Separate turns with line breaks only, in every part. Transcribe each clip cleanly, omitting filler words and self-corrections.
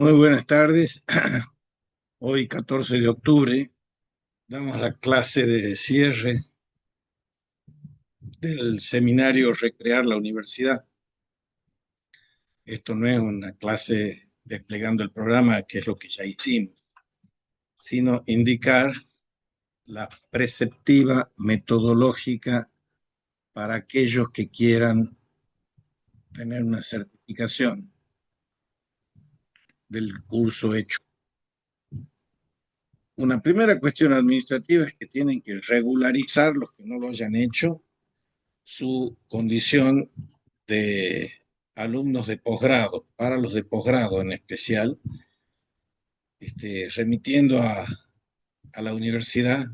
Muy buenas tardes. Hoy, 14 de octubre, damos la clase de cierre del seminario Recrear la Universidad. Esto no es una clase desplegando el programa, que es lo que ya hicimos, sino indicar la preceptiva metodológica para aquellos que quieran tener una certificación del curso hecho. Una primera cuestión administrativa es que tienen que regularizar, los que no lo hayan hecho, su condición de alumnos de posgrado, para los de posgrado en especial, remitiendo a la universidad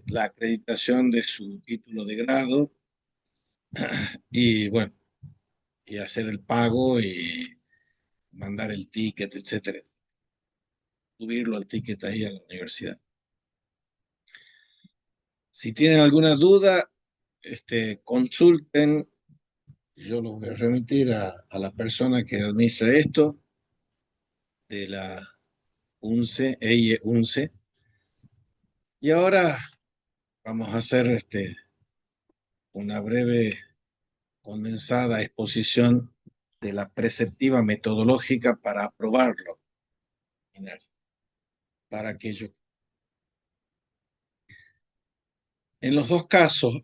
la acreditación de su título de grado y bueno, y hacer el pago y mandar el ticket, etcétera, subirlo al ticket ahí a la universidad. Si tienen alguna duda, consulten. Yo los voy a remitir a la persona que administra esto de la UNCE, EIE UNCE. Y ahora vamos a hacer una breve, condensada exposición de la preceptiva metodológica para aprobarlo, para aquello. En los dos casos,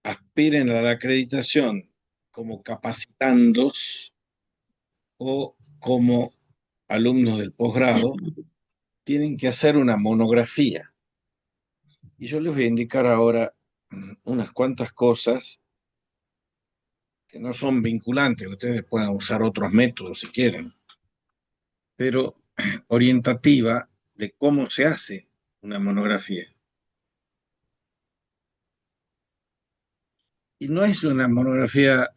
aspiren a la acreditación como capacitandos o como alumnos del posgrado, tienen que hacer una monografía. Y yo les voy a indicar ahora unas cuantas cosas que no son vinculantes, ustedes pueden usar otros métodos si quieren, pero orientativa de cómo se hace una monografía. Y no es una monografía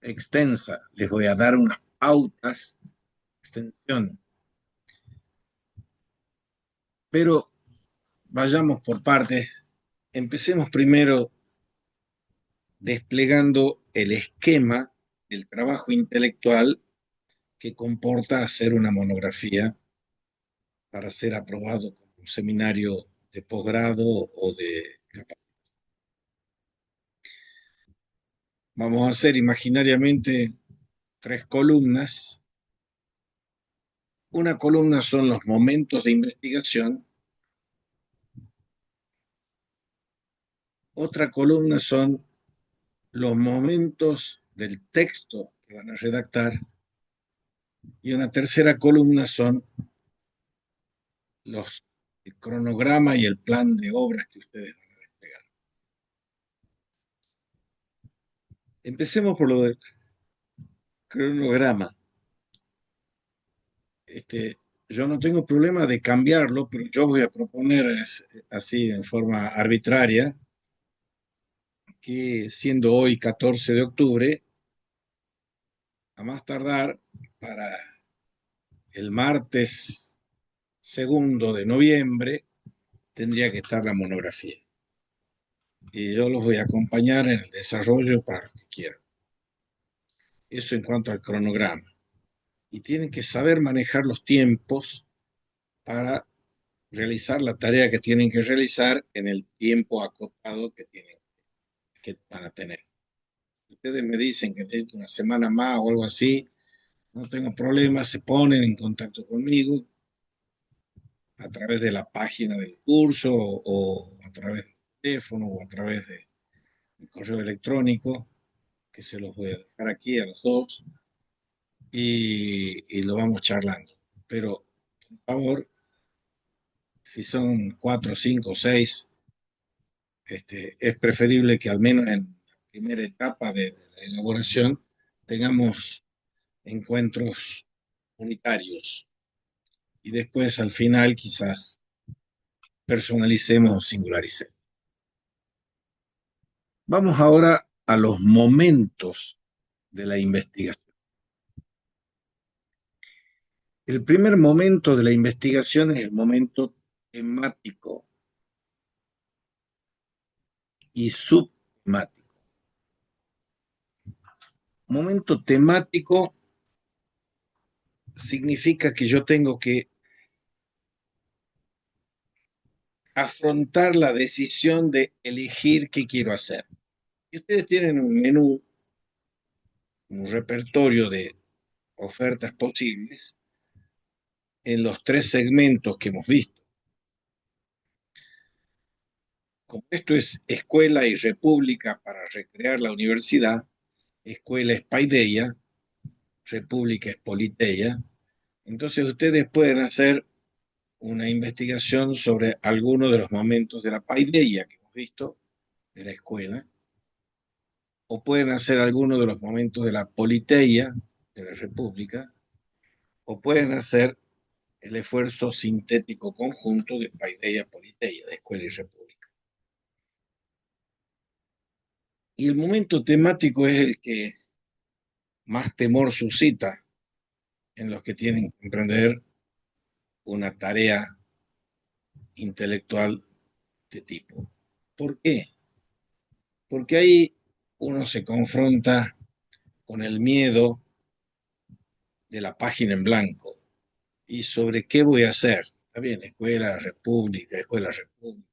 extensa, les voy a dar unas pautas, extensión, pero vayamos por partes. Empecemos primero desplegando el esquema del trabajo intelectual que comporta hacer una monografía para ser aprobado como un seminario de posgrado o de capacitación. Vamos a hacer imaginariamente tres columnas. Una columna son los momentos de investigación, otra columna son los momentos del texto que van a redactar y una tercera columna son el cronograma y el plan de obras que ustedes van a desplegar. Empecemos por lo del cronograma. Yo no tengo problema de cambiarlo, pero yo voy a proponer así en forma arbitraria que siendo hoy 14 de octubre, a más tardar para el martes 2 de noviembre, tendría que estar la monografía. Y yo los voy a acompañar en el desarrollo para lo que quieran. Eso en cuanto al cronograma. Y tienen que saber manejar los tiempos para realizar la tarea que tienen que realizar en el tiempo acotado que van a tener. Ustedes me dicen que necesito una semana más o algo así, no tengo problema, se ponen en contacto conmigo a través de la página del curso o a través del teléfono o a través de mi correo electrónico, que se los voy a dejar aquí a los dos y lo vamos charlando. Pero, por favor, si son 4, 5, 6, es preferible que al menos en la primera etapa de la elaboración tengamos encuentros unitarios y después al final quizás personalicemos o singularicemos. Vamos ahora a los momentos de la investigación. El primer momento de la investigación es el momento temático y subtemático. Momento temático significa que yo tengo que afrontar la decisión de elegir qué quiero hacer. Y ustedes tienen un menú, un repertorio de ofertas posibles en los tres segmentos que hemos visto. Como esto es escuela y república para recrear la universidad, escuela es paideia, república es politeia, entonces ustedes pueden hacer una investigación sobre algunos de los momentos de la paideia que hemos visto, de la escuela, o pueden hacer algunos de los momentos de la politeia, de la república, o pueden hacer el esfuerzo sintético conjunto de paideia, politeia, de escuela y república. Y el momento temático es el que más temor suscita en los que tienen que emprender una tarea intelectual de tipo. ¿Por qué? Porque ahí uno se confronta con el miedo de la página en blanco y sobre qué voy a hacer. Está bien, escuela, república, escuela, república.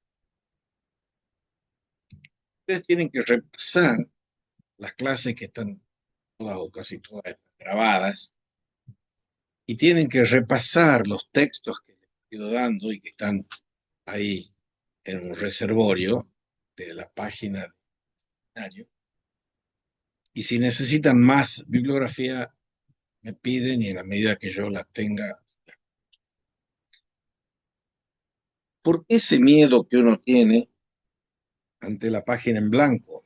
Ustedes tienen que repasar las clases que están todas o casi todas grabadas y tienen que repasar los textos que les he ido dando y que están ahí en un reservorio de la página del seminario. Y si necesitan más bibliografía, me piden y en la medida que yo la tenga. ¿Por qué ese miedo que uno tiene ante la página en blanco?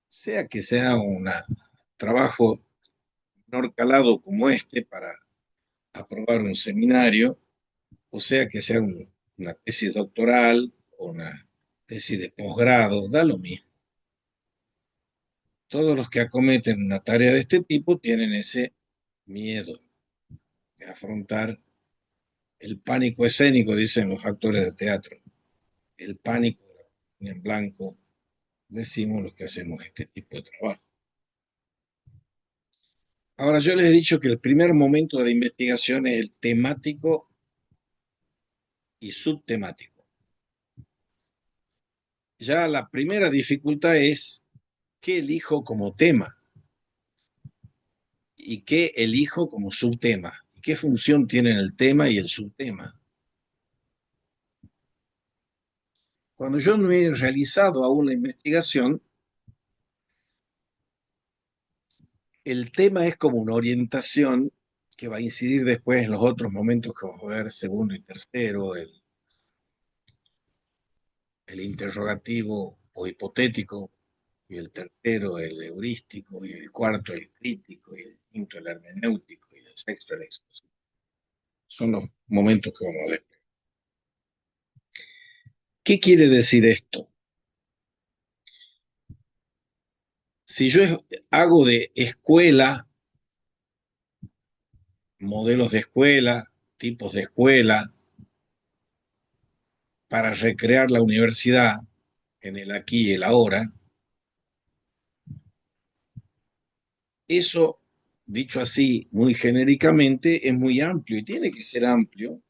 Sea que sea un trabajo menor calado como este para aprobar un seminario, o sea que sea una tesis doctoral o una tesis de posgrado, da lo mismo. Todos los que acometen una tarea de este tipo tienen ese miedo de afrontar el pánico escénico, dicen los actores de teatro, el pánico en blanco, decimos los que hacemos este tipo de trabajo. Ahora, yo les he dicho que el primer momento de la investigación es el temático y subtemático. Ya la primera dificultad es qué elijo como tema y qué elijo como subtema, y qué función tienen el tema y el subtema. Cuando yo no he realizado aún la investigación, el tema es como una orientación que va a incidir después en los otros momentos que vamos a ver, segundo y tercero, el interrogativo o hipotético, y el tercero el heurístico, y el cuarto el crítico, y el quinto el hermenéutico, y el sexto el expositivo. Son los momentos que vamos a ver. ¿Qué quiere decir esto? Si yo hago de escuela, modelos de escuela, tipos de escuela, para recrear la universidad en el aquí y el ahora, eso, dicho así muy genéricamente, es muy amplio y tiene que ser amplio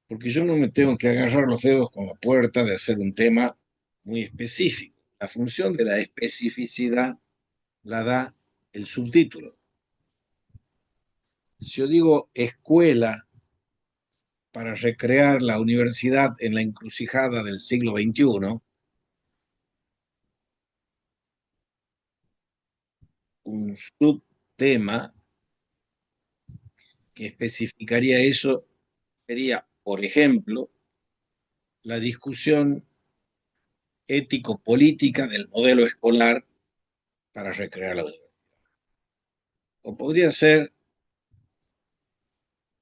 porque yo no me tengo que agarrar los dedos con la puerta de hacer un tema muy específico. La función de la especificidad la da el subtítulo. Si yo digo escuela para recrear la universidad en la encrucijada del siglo XXI, un subtema que especificaría eso sería, por ejemplo, la discusión ético-política del modelo escolar para recrear la universidad. O podría ser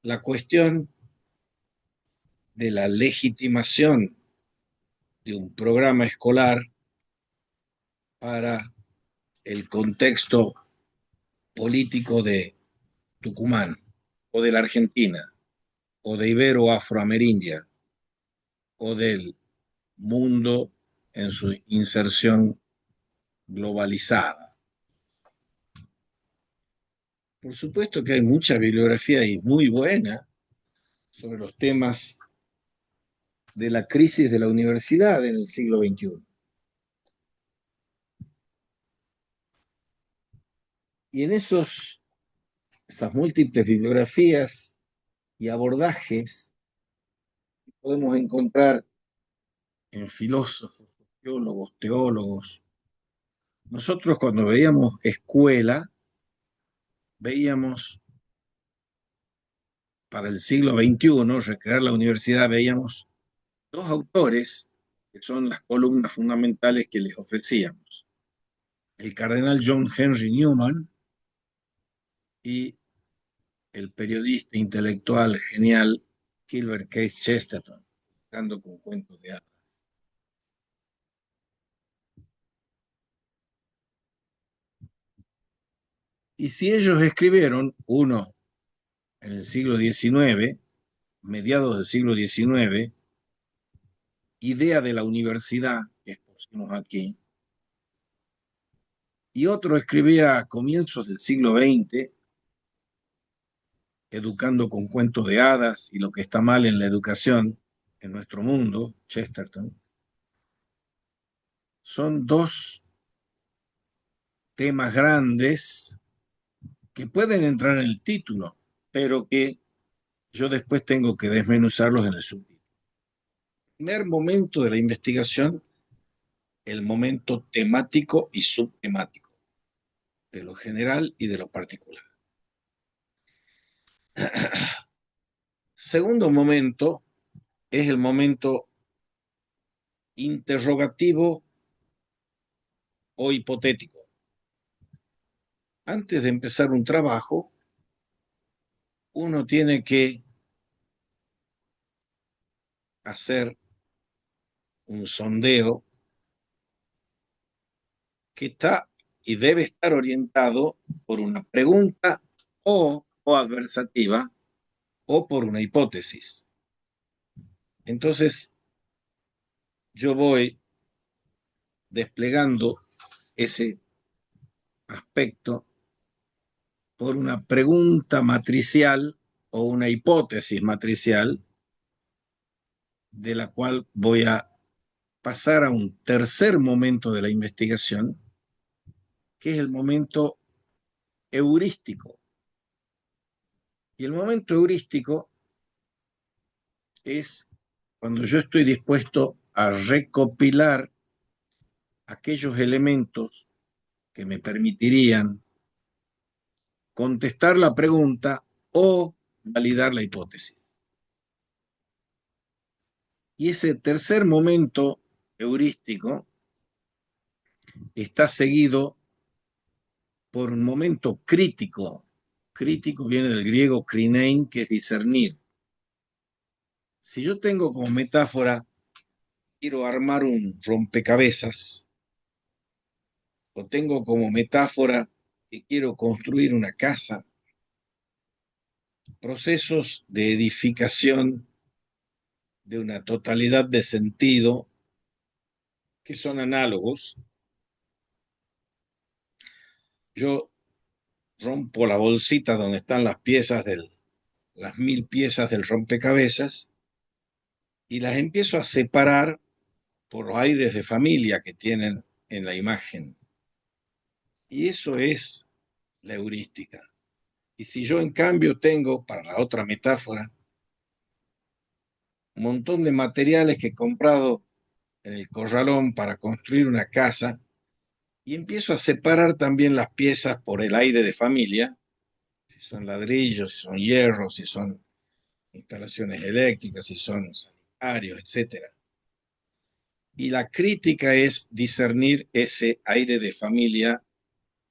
la cuestión de la legitimación de un programa escolar para el contexto político de Tucumán o de la Argentina o de Ibero-Afroamerindia o del mundo en su inserción globalizada. Por supuesto que hay mucha bibliografía y muy buena sobre los temas de la crisis de la universidad en el siglo XXI. Y en esas múltiples bibliografías y abordajes podemos encontrar en filósofos, sociólogos, teólogos. Nosotros cuando veíamos escuela, veíamos para el siglo XXI, recrear la universidad, veíamos dos autores que son las columnas fundamentales que les ofrecíamos. El cardenal John Henry Newman y el periodista intelectual genial Gilbert Case Chesterton, dando con cuentos de hadas. Y si ellos escribieron, uno en el siglo XIX, mediados del siglo XIX, idea de la universidad, que expusimos aquí, y otro escribía a comienzos del siglo XX, educando con cuentos de hadas y lo que está mal en la educación en nuestro mundo, Chesterton, son dos temas grandes que pueden entrar en el título, pero que yo después tengo que desmenuzarlos en el subtítulo. Primer momento de la investigación, el momento temático y subtemático, de lo general y de lo particular. Segundo momento es el momento interrogativo o hipotético. Antes de empezar un trabajo, uno tiene que hacer un sondeo que está y debe estar orientado por una pregunta o adversativa o por una hipótesis. Entonces, yo voy desplegando ese aspecto por una pregunta matricial o una hipótesis matricial, de la cual voy a pasar a un tercer momento de la investigación, que es el momento heurístico. Y el momento heurístico es cuando yo estoy dispuesto a recopilar aquellos elementos que me permitirían contestar la pregunta o validar la hipótesis. Y ese tercer momento heurístico está seguido por un momento crítico. Crítico viene del griego krinein, que es discernir. Si yo tengo como metáfora, quiero armar un rompecabezas, o tengo como metáfora que quiero construir una casa, procesos de edificación de una totalidad de sentido que son análogos. Yo rompo la bolsita donde están las 1000 piezas del rompecabezas y las empiezo a separar por los aires de familia que tienen en la imagen. Y eso es la heurística. Y si yo en cambio tengo, para la otra metáfora, un montón de materiales que he comprado en el corralón para construir una casa y empiezo a separar también las piezas por el aire de familia, si son ladrillos, si son hierros, si son instalaciones eléctricas, si son sanitarios, etcétera. Y la crítica es discernir ese aire de familia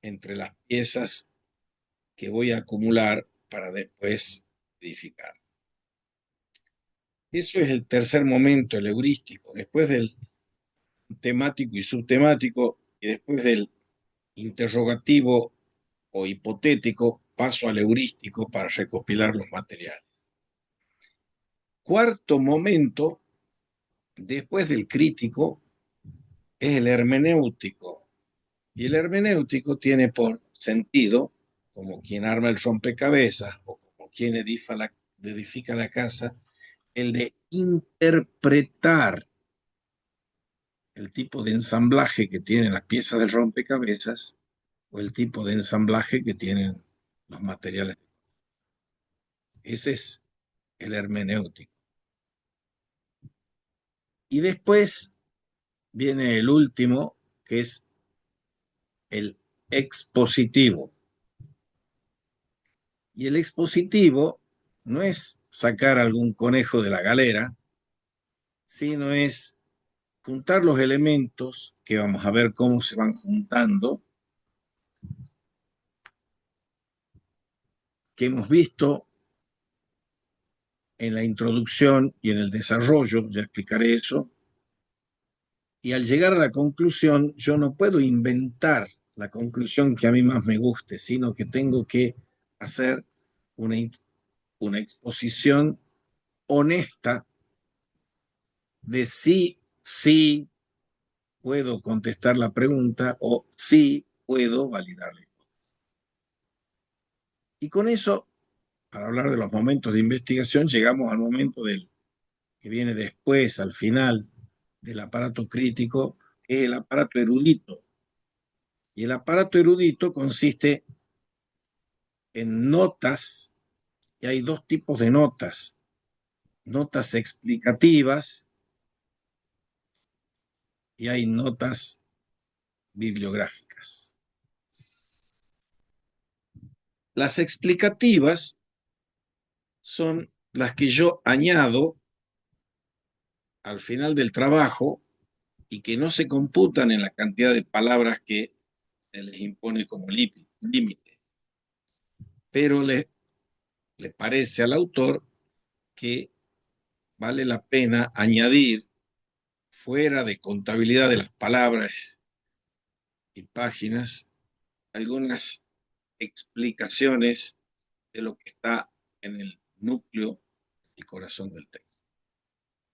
entre las piezas que voy a acumular para después edificar. Eso es el tercer momento, el heurístico, después del temático y subtemático, y después del interrogativo o hipotético, paso al heurístico para recopilar los materiales. Cuarto momento, después del crítico, es el hermenéutico. Y el hermenéutico tiene por sentido como quien arma el rompecabezas o como quien edifica la casa, el de interpretar el tipo de ensamblaje que tienen las piezas del rompecabezas o el tipo de ensamblaje que tienen los materiales. Ese es el hermenéutico. Y después viene el último, que es el expositivo. Y el expositivo no es sacar algún conejo de la galera, sino es juntar los elementos, que vamos a ver cómo se van juntando, que hemos visto en la introducción y en el desarrollo, ya explicaré eso, y al llegar a la conclusión, yo no puedo inventar la conclusión que a mí más me guste, sino que tengo que hacer una, una exposición honesta de sí puedo contestar la pregunta o sí puedo validarla. Y con eso, para hablar de los momentos de investigación, llegamos al momento del que viene después, al final del aparato crítico, que es el aparato erudito. Y el aparato erudito consiste en notas, y hay dos tipos de notas: notas explicativas y hay notas bibliográficas. Las explicativas son las que yo añado al final del trabajo y que no se computan en la cantidad de palabras que se les impone como límite, pero le parece al autor que vale la pena añadir, fuera de contabilidad de las palabras y páginas, algunas explicaciones de lo que está en el núcleo y corazón del texto.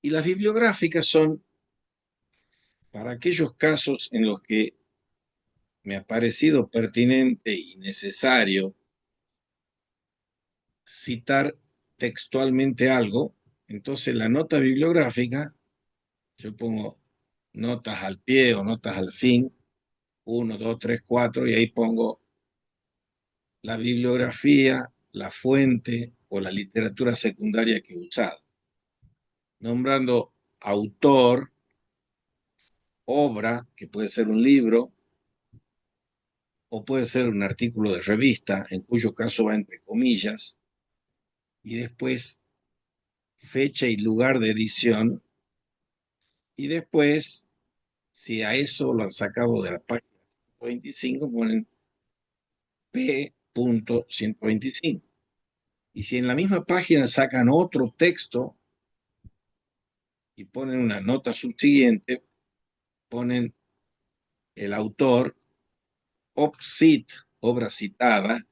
Y las bibliográficas son para aquellos casos en los que me ha parecido pertinente y necesario citar textualmente algo. Entonces la nota bibliográfica, yo pongo notas al pie o notas al fin, 1, 2, 3, 4, y ahí pongo la bibliografía, la fuente o la literatura secundaria que he usado, nombrando autor, obra, que puede ser un libro o puede ser un artículo de revista, en cuyo caso va entre comillas, y después fecha y lugar de edición, y después, si a eso lo han sacado de la página 125, ponen P.125. Y si en la misma página sacan otro texto y ponen una nota subsiguiente, ponen el autor, OPCIT, obra citada,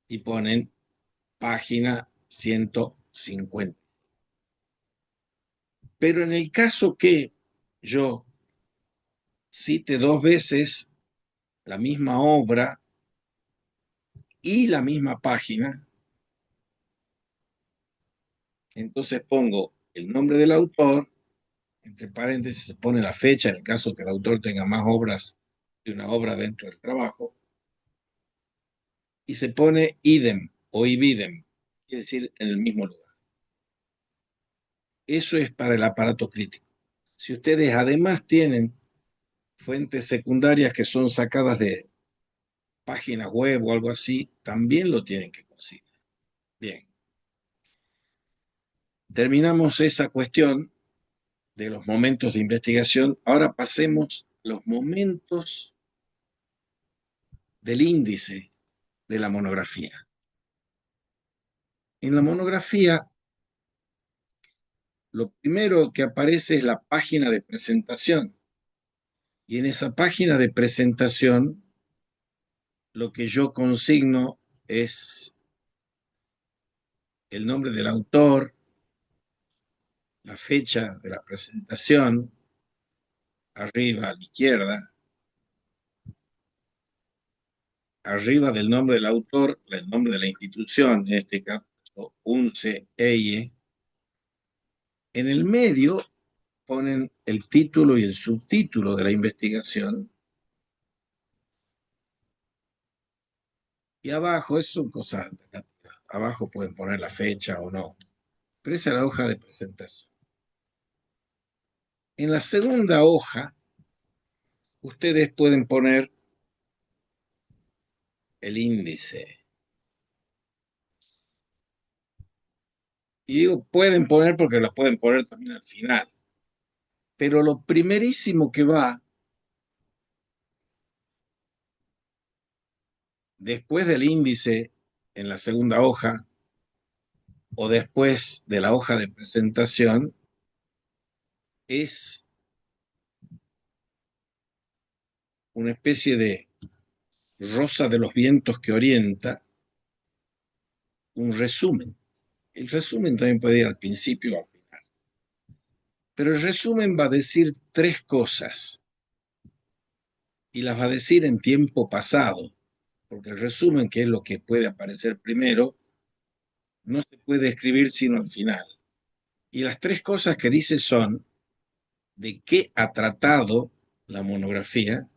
y ponen página 150. Pero en el caso que yo cite dos veces la misma obra y la misma página, entonces pongo el nombre del autor, entre paréntesis se pone la fecha en el caso que el autor tenga más obras de una obra dentro del trabajo, y se pone idem o ibidem, quiere decir en el mismo lugar. Eso es para el aparato crítico. Si ustedes además tienen fuentes secundarias que son sacadas de páginas web o algo así, también lo tienen que consignar. Bien, terminamos esa cuestión de los momentos de investigación. Ahora pasemos a los momentos del índice de la monografía. En la monografía, lo primero que aparece es la página de presentación. Y en esa página de presentación, lo que yo consigno es el nombre del autor, la fecha de la presentación, arriba a la izquierda, arriba del nombre del autor, el nombre de la institución, en este caso, UNCE, EIE. En el medio ponen el título y el subtítulo de la investigación. Y abajo, eso son cosas, abajo pueden poner la fecha o no, pero esa es la hoja de presentación. En la segunda hoja, ustedes pueden poner el índice. Y digo, pueden poner porque lo pueden poner también al final. Pero lo primerísimo que va después del índice en la segunda hoja o después de la hoja de presentación es una especie de rosa de los vientos que orienta, un resumen. El resumen también puede ir al principio o al final. Pero el resumen va a decir tres cosas y las va a decir en tiempo pasado, porque el resumen, que es lo que puede aparecer primero, no se puede escribir sino al final. Y las tres cosas que dice son de qué ha tratado la monografía,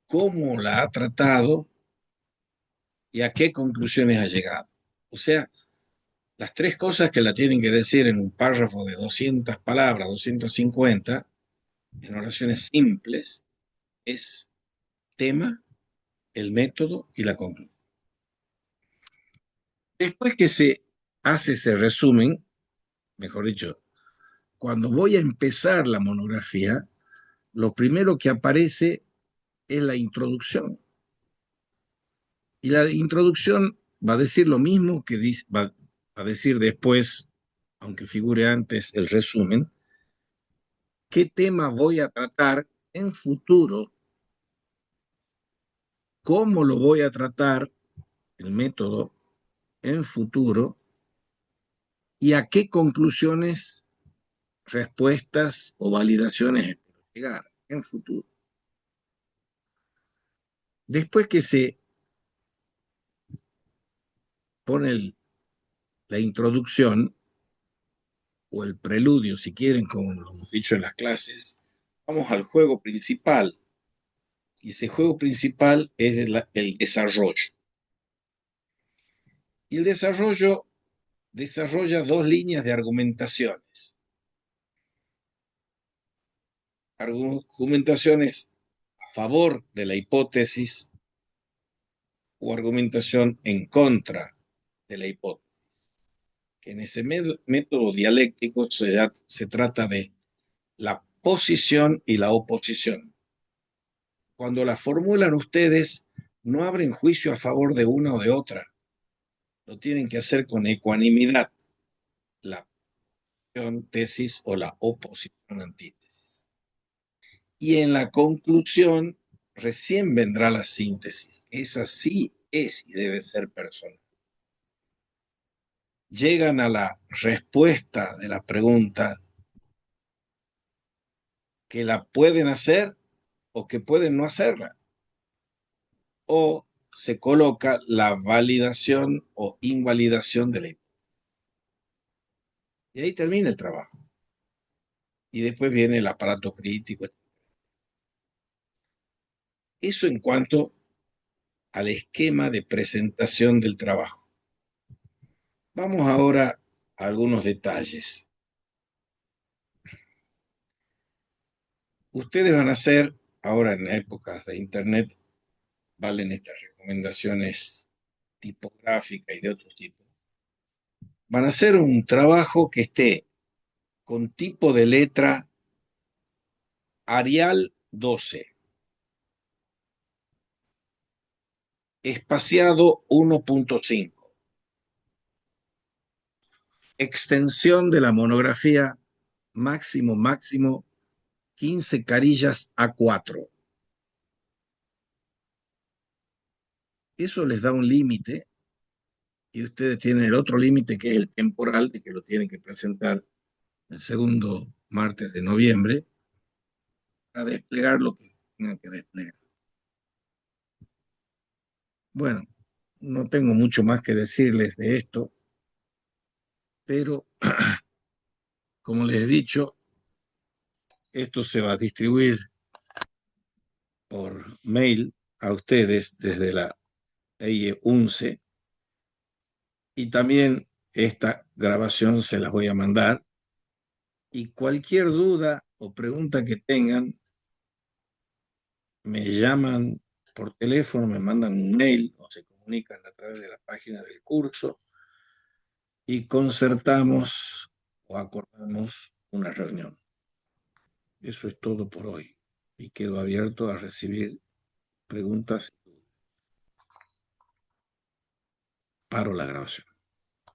cómo la ha tratado y a qué conclusiones ha llegado. O sea, las tres cosas que la tienen que decir en un párrafo de 200 palabras, 250, en oraciones simples, es tema, el método y la conclusión. Después que se hace ese resumen, mejor dicho, cuando voy a empezar la monografía, lo primero que aparece es la introducción. Y la introducción va a decir lo mismo que va a decir después, aunque figure antes el resumen, qué tema voy a tratar en futuro, cómo lo voy a tratar, el método en futuro, y a qué conclusiones, respuestas o validaciones espero llegar en futuro. Después que se pone la introducción o el preludio, si quieren, como lo hemos dicho en las clases, vamos al juego principal. Y ese juego principal es el desarrollo. Y el desarrollo desarrolla dos líneas de argumentaciones. Argumentaciones a favor de la hipótesis o argumentación en contra de la hipótesis. Que en ese método dialéctico se trata de la posición y la oposición. Cuando la formulan ustedes, no abren juicio a favor de una o de otra. Lo tienen que hacer con ecuanimidad. La tesis o la oposición antítesis. Y en la conclusión recién vendrá la síntesis. Esa sí es y debe ser personal. Llegan a la respuesta de la pregunta que la pueden hacer o que pueden no hacerla. O se coloca la validación o invalidación de la hipótesis. Y ahí termina el trabajo. Y después viene el aparato crítico. Eso en cuanto al esquema de presentación del trabajo. Vamos ahora a algunos detalles. Ustedes van a hacer, ahora en épocas de Internet, valen estas recomendaciones tipográficas y de otro tipo. Van a hacer un trabajo que esté con tipo de letra Arial 12, espaciado 1.5, extensión de la monografía máximo 15 carillas A4. Eso les da un límite y ustedes tienen el otro límite que es el temporal, de que lo tienen que presentar el segundo martes de noviembre para desplegar lo que tengan que desplegar. Bueno, no tengo mucho más que decirles de esto, pero como les he dicho, esto se va a distribuir por mail a ustedes desde la EIE 11 y también esta grabación se las voy a mandar y cualquier duda o pregunta que tengan, me llaman por teléfono, me mandan un mail o se comunican a través de la página del curso y concertamos o acordamos una reunión. Eso es todo por hoy y quedo abierto a recibir preguntas. Paro la grabación.